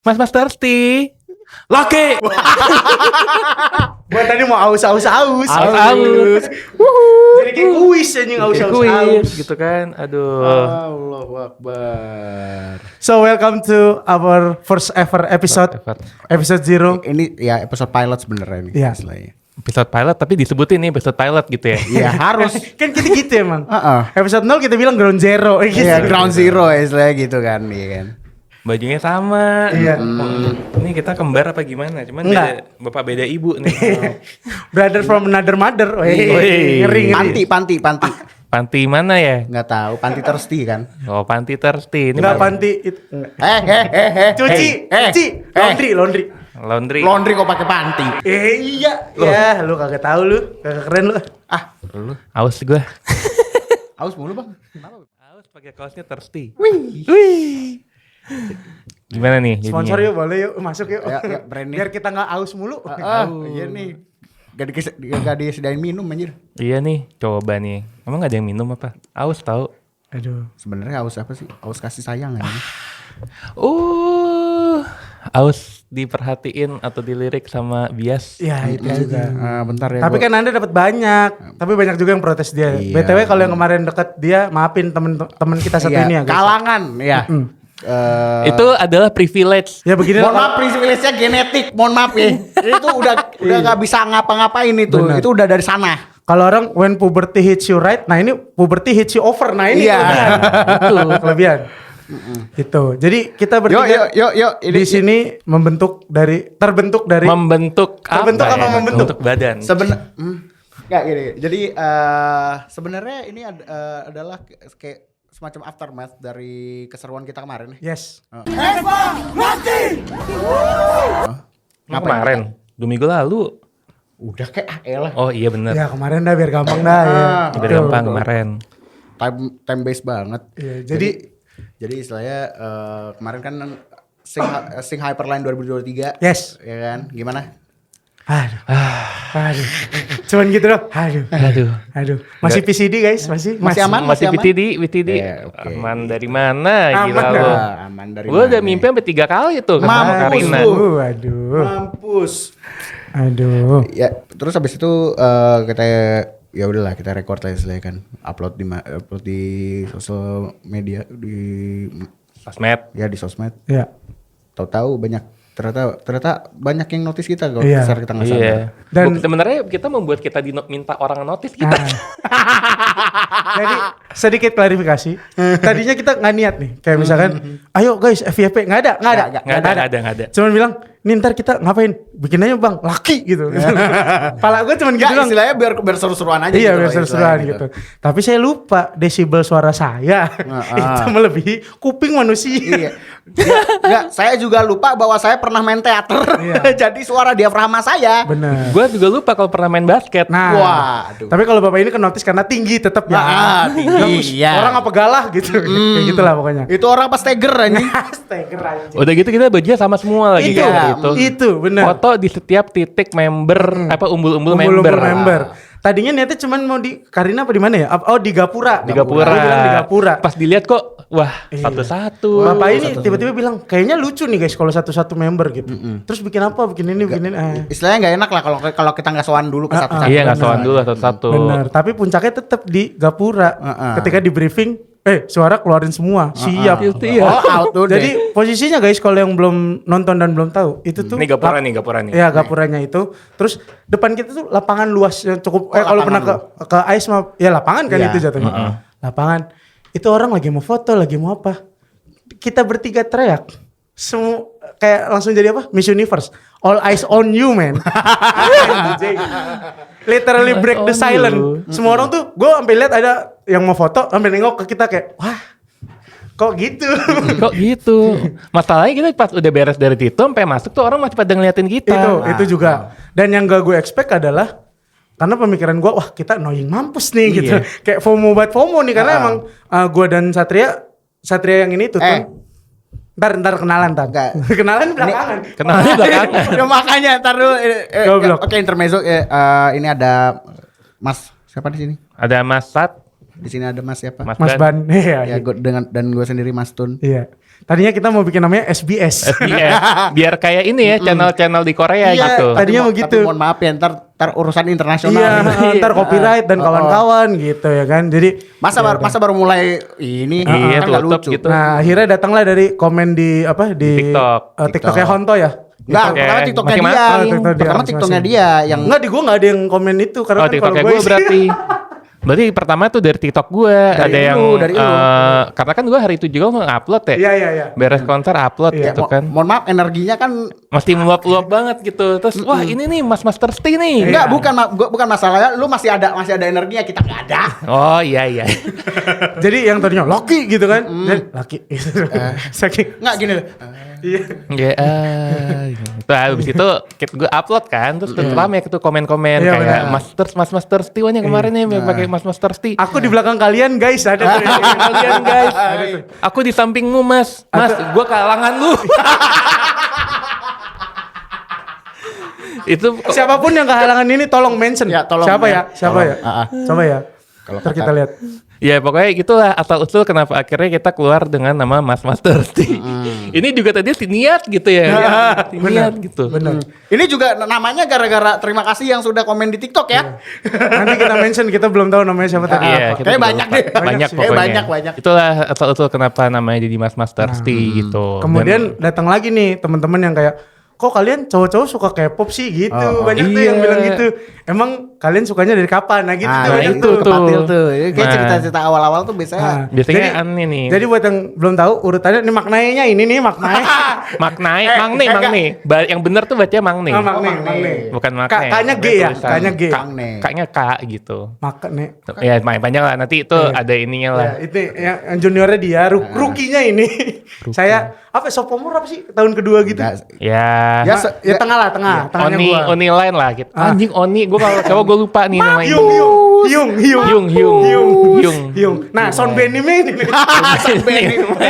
Mas thirsty. Laki. Gua tadi mau aus. Aus. Jadi kayak kuis anjing aus. Gitu kan. Aduh. Allahu Akbar. So welcome to our first ever episode 0. Ini ya episode pilot sebenarnya ini. Iya. Istilahnya. Episode pilot tapi disebutin nih episode pilot gitu ya. Iya harus. Kan kita gitu emang. Heeh. Episode 0 kita bilang ground zero. Iya ground zero istilahnya gitu kan, iya kan. Bajunya sama. Iya. Ini kita kembar apa gimana? Cuman Enggak. bapak beda ibu nih. Brother from another mother. Wih. Ngeri. Panti. Panti mana ya? Nggak tahu, panti thirsty kan. Oh, panti thirsty. Ini Enggak Pak. panti itu. Cuci. Laundry. Kok pakai panti? Iya. Ya, lu kagak tahu lu. Kagak keren lu. Lu aus gua. Aus mulu, Bang. Aus pakai kaosnya thirsty. Wih. Gimana nih? Sponsor jadinya? yuk, boleh yuk, masuk yuk. Ya, brandnya. Biar kita nggak aus mulu. Iya nih. Gak disediain minum anjir. Iya nih, coba nih. Emang gak ada yang minum apa? Aus tahu. Aduh. Sebenarnya aus apa sih? Aus kasih sayang aja. Aus diperhatiin atau dilirik sama bias. Ya itu juga. Bentar ya. Tapi kan Anda dapat banyak. Tapi banyak juga yang protes dia. Iya. BTW kalau yang kemarin dekat dia, maafin temen kita satu ini ya. Guys. Kalangan ya. Itu adalah privilege. Ya begini Mohon lah. maaf, privilege-nya genetik. Mohon maaf ya. Itu udah nggak bisa ngapa-ngapain itu. Benar. Itu udah dari sana. Kalau orang when puberty hits you right, nah ini puberty hits you over. Nah ini Iya. kelebihan. Itu. Jadi kita bertiga Yuk. di sini terbentuk dari Membentuk Terbentuk apa ya? membentuk? badan. Nggak gini. Jadi sebenarnya ini adalah kayak semacam aftermath dari keseruan kita kemarin. yes. Kemarin, 2 minggu lalu. Udah kayak elah. Oh iya benar. Ya kemarin dah biar gampang dah ya. Biar Betul. gampang kemarin. Time base banget. Iya, jadi istilahnya kemarin kan Sing Hyperline 2023. yes. Ya kan? Gimana? Aduh. Cuman gitu doang. Aduh. Masih PCD guys, masih aman? Masih aman? PTD. Iya, oke. Aman dari mana? Aman Gila dah. lo. Aman dari Gue udah mana? mimpi sampai 3 kali tuh sama Mampus Karina. lu. Mampus. Aduh. Ya, terus habis itu kita ya udahlah kita record aja istilahnya kan. Upload di sosial media di sosmed. Ya. Tahu-tahu ternyata banyak yang notice kita kalau Iya. besar kita nggak sadar. Iya. Dan- Sebenarnya kita membuat kita minta orang notice kita. Jadi sedikit klarifikasi. Tadinya kita nggak niat nih. Kayak misalkan, ayo guys FYP nggak ada. Nggak ada. Cuman bilang, nih ntar kita ngapain? Bikin aja bang, laki gitu. Pala gue cuman gitu Nggak, doang. istilahnya biar seru-seruan aja. Iya gitu, biar seru-seruan istilahnya gitu. Tapi saya lupa desibel suara saya itu melebihi kuping manusia. Iya. Enggak, saya juga lupa bahwa saya pernah main teater. Iya. Jadi suara diafragma saya. Bener. Gue juga lupa kalau pernah main basket. Nah, Waduh. tapi kalau bapak ini kan notice karena tinggi tetap ya. Tinggi. Iya. Orang apa galah gitu. Kayak gitulah pokoknya. Itu orang pas Tiger anjing. Astaga, anjing. Udah gitu kita bajunya sama semua lagi Itu, kan itu bener. Foto di setiap titik member apa umbul-umbul Umbul-umbul member. member. Tadinya niatnya cuman mau di Karina apa di mana ya? Oh di Gapura. Di Gapura. Dia bilang di Gapura. Pas dilihat kok wah Iya. satu-satu. Bapak ini tiba-tiba bilang kayaknya lucu nih guys kalau satu-satu member gitu. Terus bikin apa? Bikin ini, bikin ini. Istilahnya nggak enak lah kalau kita nggak sowan dulu ke satu-satu. Iya nggak sowan dulu satu-satu. Benar. Tapi puncaknya tetap di Gapura. Ketika di briefing, suara keluarin semua. Siap. Iya. All out tuh. Jadi posisinya guys kalau yang belum nonton dan belum tahu itu tuh Ini Gapura nih. Ya Gapuranya itu. Terus depan kita tuh lapangan luas yang cukup. Kalau pernah ke ice mah ya lapangan kan Iya. itu jatuhnya. Lapangan. Itu orang lagi mau foto, lagi mau apa? Kita bertiga teriak. Semua kayak langsung jadi apa? Miss Universe. All eyes on you, man. Literally break the silence. Semua orang tuh, gue sampai lihat ada yang mau foto, sampai nengok ke kita kayak, wah, kok gitu? Kok gitu? Masalahnya kita pas udah beres dari situ sampai masuk tuh orang masih pada ngeliatin kita. Itu juga. Dan yang gak gue expect adalah karena pemikiran gue, wah kita annoying mampus nih gitu. Kayak FOMO buat FOMO nih karena emang gue dan Satria yang ini tuh. Ntar kenalan ntar. Kenalan belakangan. Kenalannya belakangan. Ya makanya ntar dulu. Goblok. Oke, intermezzo. Ini ada Mas siapa di sini? Ada Mas Sat, Di sini ada Mas siapa? Mas Mas Ban. Ban. Iya. Ya, dan gue sendiri Mas Tun. Iya. Tadinya kita mau bikin namanya SBS. Biar kayak ini ya channel-channel di Korea Iya, gitu. tadinya Tapi begitu. mohon maaf ya, ntar urusan internasional. Iya, gitu. ntar copyright dan kawan-kawan gitu ya kan. Jadi Masa baru mulai ini Iya, kan nggak tutup lucu. gitu. nah, akhirnya datanglah dari komen di TikTok. TikToknya Honto ya. Enggak, Oke, pertama TikToknya dia. masing-masing. TikTok dia Pertama TikToknya dia yang Enggak, di gua enggak ada yang komen itu karena Oh, kan kalau TikToknya gua gue berarti. Berarti pertama tuh dari TikTok gue. Ada yang dari lu. karena kan gue hari itu juga nge-upload ya. Iya. Beres konser upload Iya. gitu kan. mohon maaf energinya kan Mesti meluap-luap banget gitu. Terus wah ini nih Mas Thirsty nih. enggak bukan masalahnya lu masih ada energinya, kita enggak ada. Oh iya. Jadi yang tadinya Loki gitu kan. Dan Loki. Saking Enggak gini. iya. Ya, itu habis itu gue upload kan, terus rame itu komen-komen Iya, kayak benar. Mas Thirsty wah yang kemarin nih pakai Mas Thirsty. Aku di belakang kalian guys, ada tuh. Kalian guys, aku di sampingmu Mas, gue kalangan lu. Itu Siapapun yang kehalangan ini tolong mention. Ya, tolong, Siapa ya. ya? Siapa Tolong. ya? Coba ya. Kalau Ntar kata- kita lihat. ya pokoknya gitulah asal usul kenapa akhirnya kita keluar dengan nama Mas Thirsty. Ini juga tadi niat gitu ya. Niat gitu. Benar. Ini juga namanya gara-gara terima kasih yang sudah komen di TikTok ya. Nanti kita mention, kita belum tahu namanya siapa tadi. Iya, kita Kayak juga banyak lupa. deh. Banyak Kayak pokoknya. banyak. Itulah asal usul kenapa namanya jadi Mas Thirsty gitu. Kemudian datang lagi nih teman-teman yang kayak, kok kalian cowok-cowok suka K-pop sih gitu. Banyak tuh yang Iya. bilang gitu. Emang kalian sukanya dari kapan? Nah gitu tuh. nah banyak itu tuh. tuh. Kepatil tuh. Ini kayak Nah. cerita-cerita awal-awal tuh biasanya Nah, Biasanya jadi- aneh nih. Jadi buat yang belum tahu urutannya ini maknanya ini nih maknanya. Maknai, Mangne. Yang benar tuh bacanya Mangne. Ah, makne. Bukan Makne. K-nya G ya, Tulisan. K-nya G. Kang nih. K-nya K gitu. Makne. Ya panjang lah nanti itu ada ininya lah. Ya, itu yang juniornya dia, rookie-nya ini. Saya apa sophomore apa sih tahun kedua gitu. Nggak- Ya. Ya, Ya tengah lah, tengahnya Oni, gua. Oni lain lah gitu. Anjing Oni, gue kalau coba gue lupa nih namanya. Hyung. Nah, Son Benimnya ini.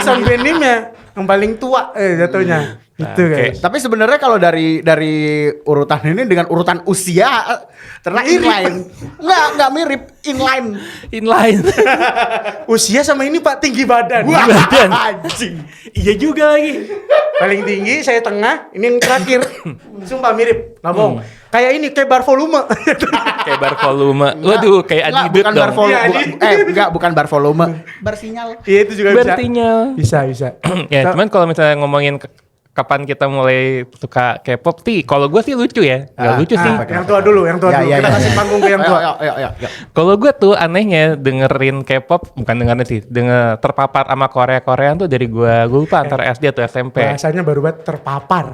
Son Benimnya yang paling tua jatuhnya. Itu Oke. guys. Tapi sebenarnya kalau dari urutan ini dengan urutan usia ternyata inline. Enggak mirip, inline. Inline. Usia sama ini Pak tinggi badan. Badan. Anjing. Iya juga lagi. Paling tinggi, saya tengah, ini yang terakhir. Sumpah mirip, nggak bohong. Kayak ini, kayak bar volume. Kayak bar volume. Waduh, kayak Enggak, Adidut bukan dong. bar volume. Iya, Bukan bar volume. Bar sinyal. Iya itu juga bisa. Bertinya. Bisa. Ya, cuman kalau misalnya ngomongin kapan kita mulai suka K-pop sih, kalau gue sih lucu ya. Gak lucu sih. Yang tua dulu, yang tua Ya, dulu. ya, Kita ya. kasih panggung ke yang tua. Ya. Kalau gue tuh anehnya dengerin K-pop, bukan dengerin sih, terpapar sama Korea-Koreaan tuh dari gue lupa antara SD atau SMP. Bahasanya baru banget terpapar.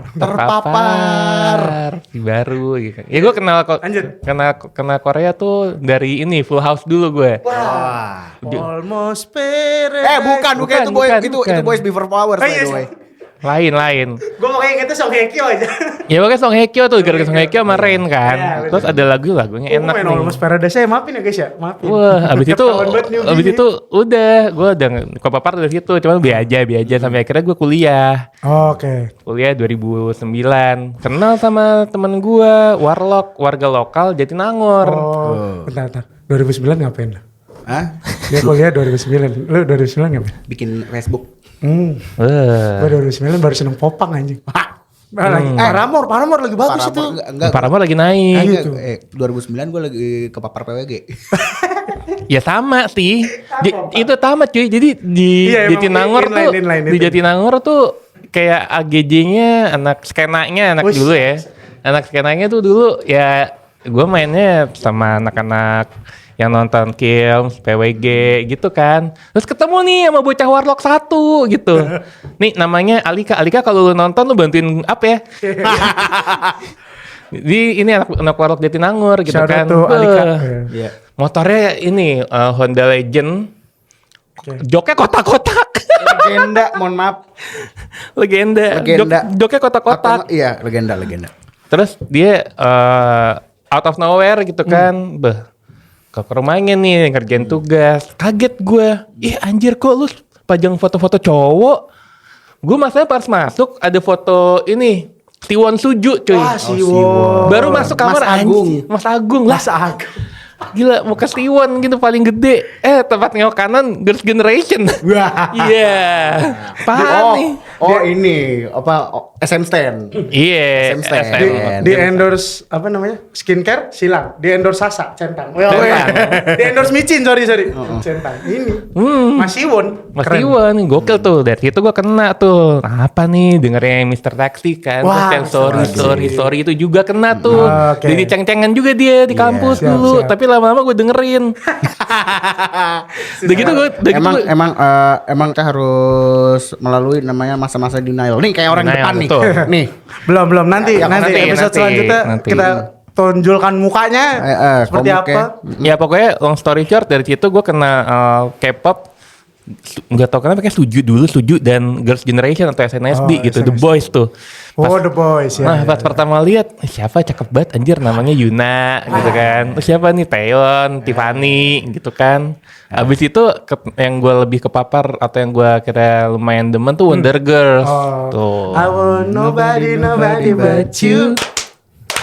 Si baru gitu. Ya gue Lanjut. kenal Korea tuh dari ini Full House dulu gue. Wah. Almost paradise. Bukan itu bukan. Boys Before Flowers by iya the way. Lain. Gue mau kayak gitu Song Hye Kyo aja. Ya pokoknya Song Hye Kyo tuh, gara-gara Song Hye Kyo sama Rain kan. Iya, bener. Terus ada lagunya enak main nih. Almost Paradise saya maafin ya guys ya. Maafin. Wah, abis itu Ketahuan banget nih begini. udah gue udah kepapar dari situ, cuman biasa sampai akhirnya gue kuliah. Oke. Kuliah 2009. Kenal sama temen gue, warga lokal Jatinangor. Oh, bentar. 2009 ngapain lo? Hah? Dia kuliah 2009. Lu 2009 ngapain? Bikin Facebook. Wah. Gue 2009 baru seneng popang anjing. Lagi Paramore lagi bagus itu. Enggak. Paramore lagi naik. 2009 gue lagi kepapar PWG. Ya sama sih. Itu tamat cuy. Jadi di Iya, emang Jatinangor tuh inline di itu. Jatinangor tuh kayak AGJ-nya anak skenanya anak Wush. dulu ya. Anak skenanya tuh dulu ya gue mainnya sama anak-anak yang nonton Kilms, PWG gitu kan. Terus ketemu nih sama bocah Warlock 1 gitu. Nih namanya Alika. Alika kalau lu nonton lu bantuin apa ya? Ini anak Warlock Jatinangor gitu Shout out kan. to Alika. Beuh. Iya. Motornya ini Honda Legend. Oke. Joknya kotak-kotak. Legenda, mohon maaf. Legenda. Joknya kotak-kotak. Iya, legenda. Terus dia out of nowhere gitu kan. Ke rumahnya nih ngerjain tugas. Kaget gue. Ih anjir kok lu pajang foto-foto cowok. Gue masalahnya pas masuk ada foto ini. Siwon Suju cuy. Wah, Siwon. Baru masuk kamar Mas Agung. anjing. Mas Agung lah. Mas Agung. Gila mau ke Siwon gitu paling gede. Tempat nengok kanan Girls' Generation. Wah. Iya. Apaan nih? Oh ini apa SM Stand. Iya. SM stand. SM. Di endorse apa namanya? Skincare silang. Di endorse Sasa centang. Centang. Di endorse micin sorry. Centang. Ini. Mas Iwon. Mas Iwan gokil tuh. Dari situ gua kena tuh. Apa nih dengernya Mr. Taxi kan. Wah, Terus yang sorry itu juga kena tuh. Oke. Jadi ceng-cengan juga dia di kampus siap, dulu. siap. Tapi lama-lama gue dengerin. Udah gitu gue. Emang kita harus melalui namanya masa-masa denial. Nih kayak orang Denial, depan nih. betul. Nih. Belum nanti episode selanjutnya nanti. kita tonjolkan mukanya seperti komuknya. apa. Ya pokoknya long story short dari situ gue kena K-pop. Nggak tau kenapa kayak Suju dan Girls' Generation atau SNSD gitu. The SNSD. Boys tuh. The Boys ya. Nah pas pertama lihat siapa cakep banget anjir namanya Yuna gitu kan. Terus siapa nih Taeyeon, Tiffany gitu kan. Abis itu yang gue lebih kepapar atau yang gue kira lumayan demen tuh Wonder Girls. Tuh. I want nobody but you.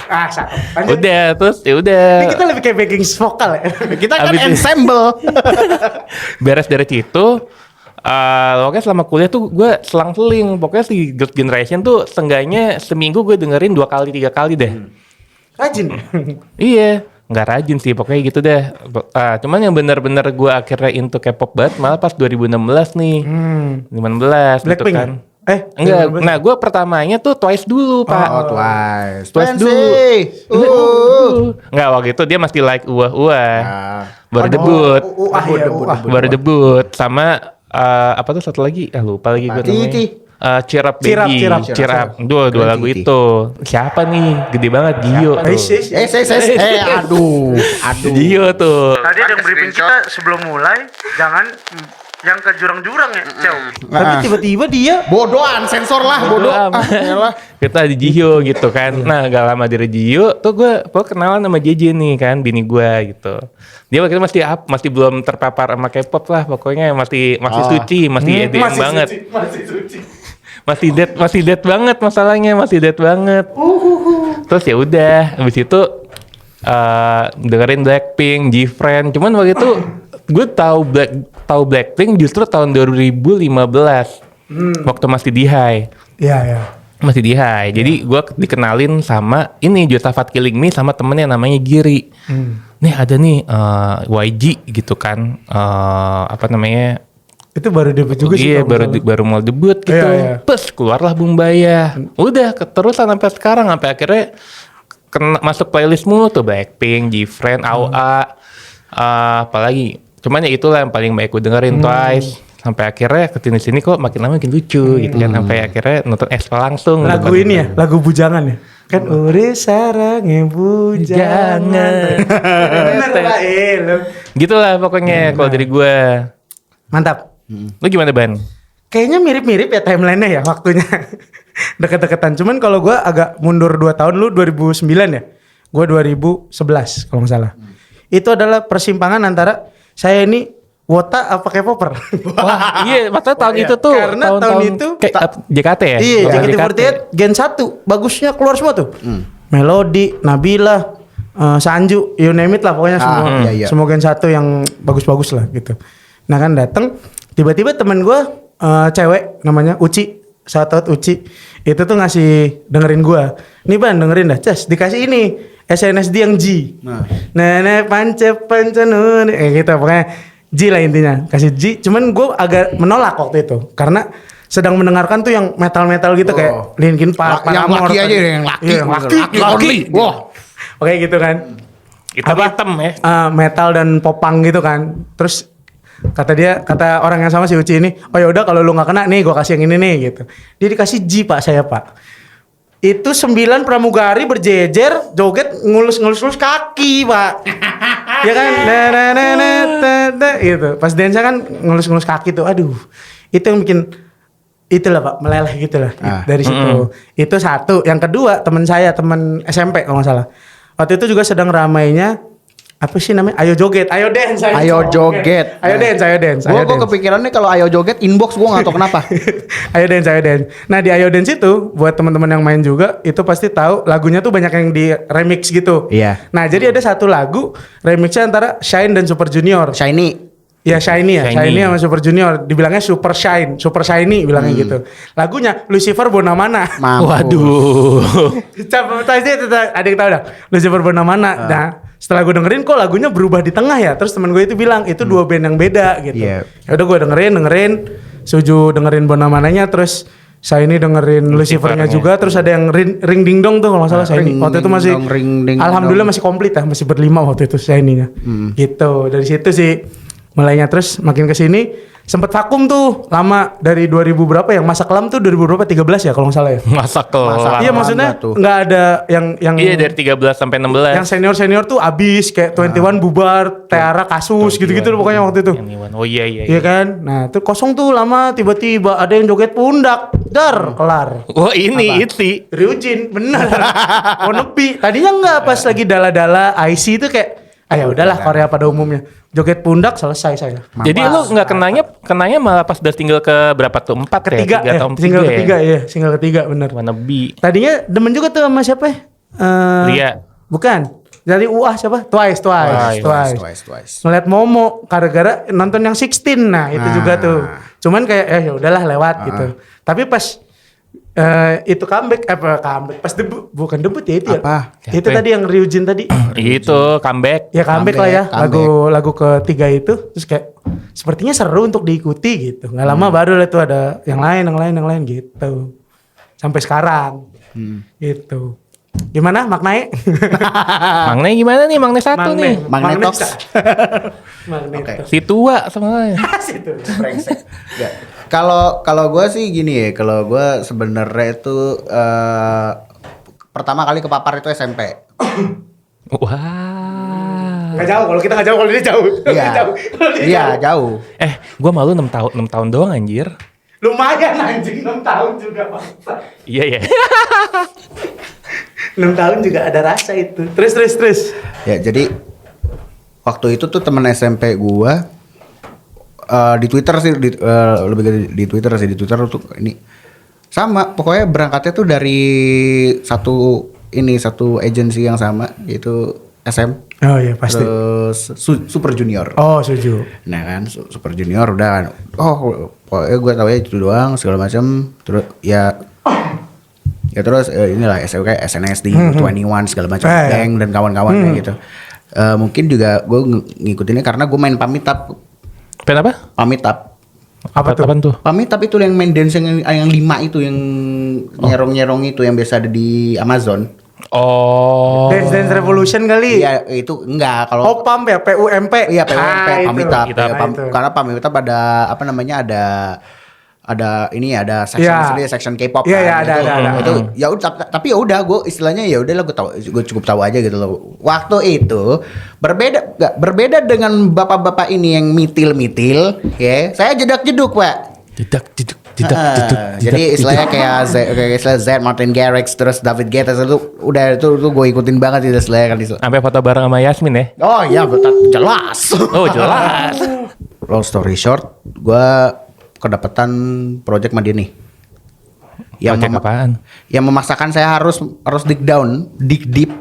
Cakep. Lanjut. Udah terus ya udah. Ini kita lebih kayak backing vokal ya. Kita kan Abis itu- ensemble. Beres dari situ. Pokoknya selama kuliah tuh gue selang-seling. Pokoknya si Girls' Generation tuh seenggaknya seminggu gue dengerin 2 kali 3 kali deh. Rajin. Iya, nggak rajin sih pokoknya gitu deh. Cuman yang benar-benar gue akhirnya into K-pop banget malah pas 2016 nih. 2016 gitu Blackpink kan. ya? Enggak. Nah, gue pertamanya tuh Twice dulu, Pak. Oh, Twice. Twice dulu. Enggak, waktu itu dia masih like baru debut. Baru debut sama apa tuh satu lagi? Lupa lagi gue namanya. Titi. Cheer Up Cheer Up, Baby. Cheer Up. Cheer Up. Dua lagu Titi. itu. Siapa nih? Gede banget Gio tuh. Aduh. Gio tuh. Tadi ada yang briefing kita sebelum mulai jangan yang ke jurang-jurang ya, Tapi tiba-tiba dia Bodohan, sensor lah, bodoh. Amat. Kita di Gio gitu kan. Nah, gak lama dari Gio tuh gue kenalan sama JJ nih kan, bini gue gitu. Dia waktu itu masih belum terpapar sama K-pop lah, pokoknya masih suci, masih EDM banget. Masih suci. Masih dead banget masalahnya, masih dead banget. Terus ya udah, habis itu dengerin Blackpink, G-Friend. Cuman waktu itu gue tahu Blackpink justru tahun 2015. Waktu masih di High. Iya. Masih di High. Jadi gue dikenalin sama ini Josafat Killing Me sama temennya namanya Giri. Nih ada nih YG gitu kan. Apa namanya? Itu baru debut juga sih. Iya kalau nggak salah. baru mau debut gitu. Iya. Terus keluarlah Bumbaya. Udah keterusan sampai sekarang sampai akhirnya masuk playlist mulu tuh Blackpink, G-Friend, AOA, apalagi. Cuman ya itulah yang paling baik gue dengerin Twice. Sampai akhirnya kesini-sini kok makin lama makin lucu gitu kan. Sampai akhirnya nonton Espa langsung. Lagu ini ya, lagu bujangan ya. Kan ure sarangnya bujangan. Bener lah Gitu lah pokoknya kalau dari gue. Mantap. Lu gimana Ban? Kayaknya mirip-mirip ya timelinenya ya waktunya. Deket-deketan. Cuman kalau gue agak mundur 2 tahun, lu 2009 ya. Gue 2011 kalau nggak salah. Itu adalah persimpangan antara saya ini wota apa K-popper. Wah iya maksudnya tahun itu tuh. Karena tahun itu JKT ya? Iya, Tahun JKT48 Gen 1 bagusnya keluar semua tuh. Melody, Nabila, Sanju, you name it lah pokoknya semua. iya. Semua Gen 1 yang bagus-bagus lah gitu. Nah kan datang tiba-tiba temen gue cewek namanya Uci, shout out Uci. Itu tuh ngasih dengerin gue. Nih Ban dengerin dah, Cas dikasih ini SNSD yang G. Nah, pancenun gitu pokoknya G lah intinya. Kasih G, cuman gue agak menolak waktu itu karena sedang mendengarkan tuh yang metal-metal gitu kayak Linkin Park, Yang Paramore laki aja tadi. yang laki. Iya, Laki. Wah. Oke gitu kan. Hitam ya. Metal dan popang gitu kan. Terus kata orang yang sama si Uci ini, oh ya udah kalau lu nggak kena nih gue kasih yang ini nih gitu. Dia dikasih G Pak saya Pak. Itu 9 pramugari berjejer joget ngelus kaki Pak. Ya kan, gitu. Pas dance kan ngelus kaki tuh, aduh, itu yang bikin itulah Pak meleleh gitulah dari situ. Itu satu. Yang kedua teman SMP kalau nggak salah. Waktu itu juga sedang ramainya apa sih namanya? Ayo joget, ayo dance, Ayo joget. Ayo dance. Gue kepikiran nih kalau ayo joget inbox gue nggak tahu kenapa. Ayo dance. Nah di Ayo dance itu buat teman-teman yang main juga itu pasti tahu lagunya tuh banyak yang di remix gitu. Iya. Nah jadi ada satu lagu remixnya antara Shine dan Super Junior. Shiny. Ya Shiny sama Super Junior. Dibilangnya Super Shiny bilangnya gitu. Lagunya Lucifer Bonamana. Waduh. Ada yang tahu dah Lucifer Bonamana. Nah setelah gue dengerin kok lagunya berubah di tengah ya. Terus teman gue itu bilang itu dua band yang beda gitu. Yeah. Ya udah gue dengerin. Suju dengerin Bonamananya. Terus Shiny dengerin Lucifernya juga. Terus ada yang ring ding dong tuh kalau nggak salah Shiny. Waktu itu masih alhamdulillah masih komplit ya. Masih berlima waktu itu Shiny-nya. Gitu. Dari situ sih mulainya. Terus makin kesini sempet vakum tuh lama dari 2000 berapa yang masa kelam tuh 2000 berapa 13 ya kalau nggak salah ya. Masa kelam. Iya maksudnya nggak ada yang Iya dari 13 sampai 16. yang senior tuh abis kayak 21 bubar, Teara kasus gitu-gitu loh pokoknya waktu itu. Oh iya. Iya kan. Nah tuh kosong tuh lama tiba-tiba ada yang joget pundak. Kelar. Oh ini Iti. Ryujin bener. Mau nepi. Tadinya enggak pas lagi dala-dala IC itu kayak ayo udahlah Korea pada umumnya. Joget pundak selesai saya. Jadi lu nggak kenanya malah pas udah single ke berapa tuh? 4 Ketiga ya? 3 atau 4 single ya? ketiga ya. Single ketiga bener. Wannabe. Tadinya demen juga tuh sama siapa ya? Ria. Bukan. Dari UA siapa? Twice. Ngeliat Momo gara-gara nonton yang 16. Nah, itu juga tuh. Cuman kayak ya udahlah lewat gitu. Tapi pas itu comeback pas debut bukan debut ya itu apa? Ya. Itu tadi yang Ryujin tadi. Itu comeback. Ya comeback lah ya. Lagu ketiga itu terus kayak sepertinya seru untuk diikuti gitu. Nggak lama baru lah tuh ada yang lain gitu. Sampai sekarang. Gitu. Gimana Maknae? Maknae gimana nih? Maknae satu nih. Magnetox. Oke. Si tua sebenarnya. Situ. Kalau gue sih gini ya, kalau gue sebenarnya itu pertama kali kepapar itu SMP. Wah. Nggak jauh, kalau kita nggak jauh, kalau dia jauh. Iya, jauh. Gue malu 6 tahun doang anjir. Lumayan anjing 6 tahun juga bangsa. Iya ya. 6 tahun juga ada rasa itu. Terus. Ya, jadi waktu itu tuh teman SMP gua di Twitter sih lebih ke di Twitter tuh ini sama pokoknya berangkatnya tuh dari satu agensi yang sama yaitu SM. Oh iya pasti. Terus Super Junior. Oh setuju. Nah kan Super Junior udah kan. Oh pokoknya gue tahu ya itu doang segala macam. Terus ya terus inilah SOK SNSD 21 segala macam Gang dan kawan-kawannya gitu. Mungkin juga gue ngikutinnya karena gue main Pamitap. Kenapa? Pamitap. Apa tuh? Pamitap itu yang main dance yang 5 itu yang nyerong itu yang biasa ada di Amazon. Oh. Dance Revolution kali. Iya itu enggak kalau PUMP ya PUMP. Iya PUMP Pamitap. Karena Pamitap ada apa namanya ada section K-pop Iya, kan. ada. Itu ya udah tapi ya udah gue istilahnya ya udahlah gue cukup tahu aja gitu loh. Waktu itu berbeda dengan bapak-bapak ini yang mitil ya. Saya jedak-jeduk, Pak. Jedak. Jadi istilahnya kayak istilah Z, Martin Garrix, terus David Guetta itu udah itu gue ikutin banget itu istilahnya kan itu. Sampai foto bareng sama Yasmin ya? Oh iya jelas. Oh jelas. Long story short, gue kedapatan project sama dia nih. Project apaan? Yang memaksakan saya harus dig deep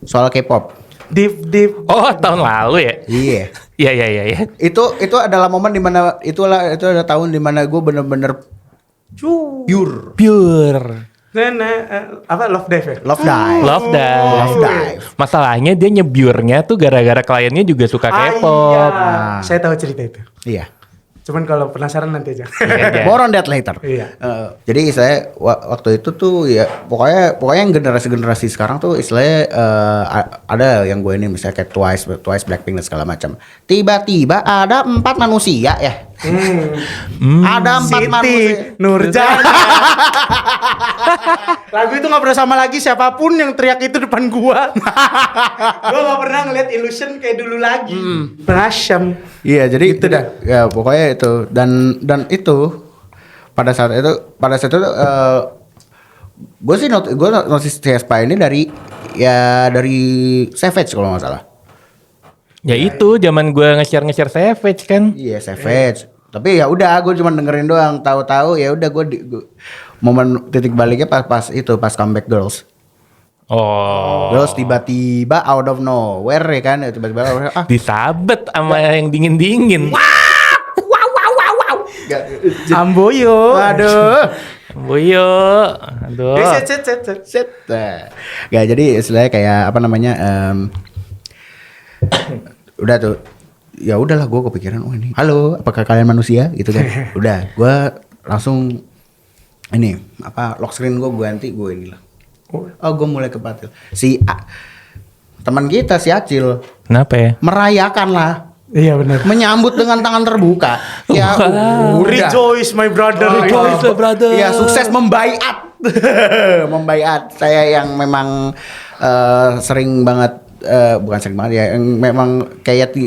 soal K-pop. Deep. Oh tahun lalu ya? Iya. Iya. Itu adalah momen dimana itu ada tahun dimana gue bener-bener pure. Apa Love Dive ya? Love Dive. Masalahnya dia nyebiurnya tuh gara-gara kliennya juga suka K-pop. Iya. Saya tahu cerita itu. Iya. Cuman kalau penasaran nanti aja. More on that later. Iya. Jadi saya waktu itu tuh ya pokoknya yang generasi sekarang tuh istilahnya ada yang gue ini misalnya kayak Twice, Blackpink dan segala macam. Tiba-tiba ada 4 manusia ya. Ada 4 manusia. Nurjana. Lagu itu nggak pernah sama lagi siapapun yang teriak itu depan gua. Gua nggak pernah ngeliat Illusion kayak dulu lagi. Pengasyam. Iya jadi itu dah. Ya pokoknya itu dan itu pada saat itu gue notice Vespa ini dari Savage kalau nggak salah. Ya itu zaman gue nge-share Savage kan. Iya Savage. Tapi ya udah gue cuma dengerin doang. Tahu-tahu ya udah momen titik baliknya pas comeback Girls. Oh. Girls tiba-tiba out of nowhere ya kan, tiba-tiba Disabet sama yang dingin-dingin. Amboyo. Aduh. Boyo. Aduh. Set. Gak jadi istilahnya kayak apa namanya udah tuh ya udahlah gue kepikiran ini halo apakah kalian manusia gitu kan. Udah gue langsung ini apa lock screen gue ganti gue inilah. Oh gue mulai kepatil si teman kita si Acil. Kenapa ya? Merayakan lah. Iya benar. Menyambut dengan tangan terbuka. Ya Rejoice my brother. Rejoice my brother. Ya sukses membaiat. Membaiat saya yang memang sering banget bukan sering banget ya yang memang kayak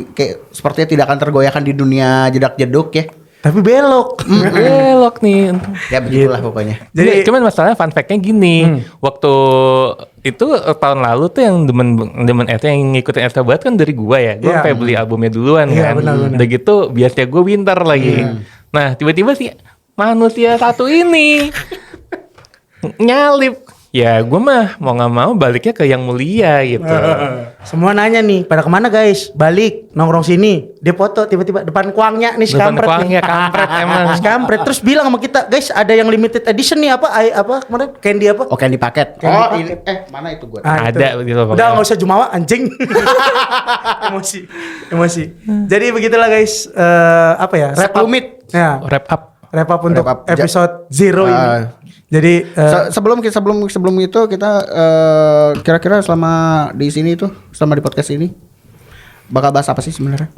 sepertinya tidak akan tergoyahkan di dunia jedak-jeduk ya. Tapi belok. Belok nih. Ya begitulah pokoknya. Jadi cuman masalahnya fun fact-nya gini, waktu itu tahun lalu tuh yang demen RT yang ngikutin RT banget kan dari gua ya. Gua Iya. sampai beli albumnya duluan Iya, kan. benar. Udah gitu biasanya gua winter lagi. Nah, tiba-tiba si manusia satu ini nyalip. Ya gua mah mau nggak mau baliknya ke yang mulia gitu. Semua nanya nih, pada kemana guys? Balik, nongkrong sini. Dia foto tiba-tiba depan kuangnya nih si Depan kampret kuangnya, nih. kampret emang. Si kampret terus bilang sama kita, guys ada yang limited edition nih apa kemarin candy apa? Oke di paket. Candy Oh paket. ini mana itu gue? Ah, Ada itu. begitu Udah pokoknya. nggak usah jumawa anjing. emosi. Jadi begitulah guys. Apa ya? Wrap up. Sekelumit. Ya. Wrap up. Wrap up untuk Wrap up. episode 0 ini. Jadi Sebelum itu kita kira-kira selama di sini tuh selama di podcast ini bakal bahas apa sih sebenarnya?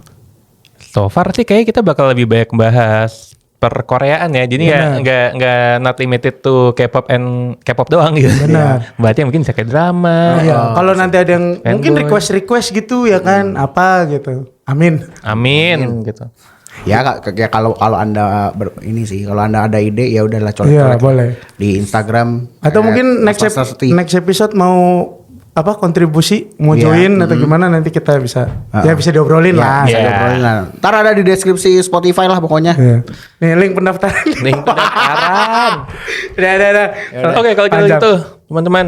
So far sih kayak kita bakal lebih banyak bahas per-Koreaan ya. Jadi nggak not limited to K-pop doang gitu. Benar. Berarti mungkin bisa kayak drama. iya, kalau nanti ada yang mungkin Fanboy. request gitu ya kan apa gitu. Amin. Amin gitu. Ya kalau Anda ini sih kalau Anda ada ide ya udahlah Iya, colek-colek boleh. di Instagram Atau mungkin next episode mau apa kontribusi mau Iya. join atau gimana nanti kita bisa ya bisa diobrolin lah. Bisa Iya. diobrolin lah. Ntar ada di deskripsi Spotify lah pokoknya. Iya. Nih link pendaftaran. Link pendaftaran. Udah. Oke kalau Panjang. gitu teman-teman.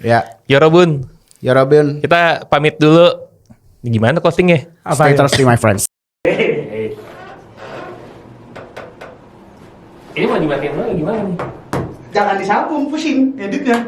Ya, Yorobun. ya Robin. Kita pamit dulu. Gimana closingnya? Apa Stay ya? thirsty my friends. Ini mau dimatiin dulu gimana nih? Jangan disambung pusing editnya.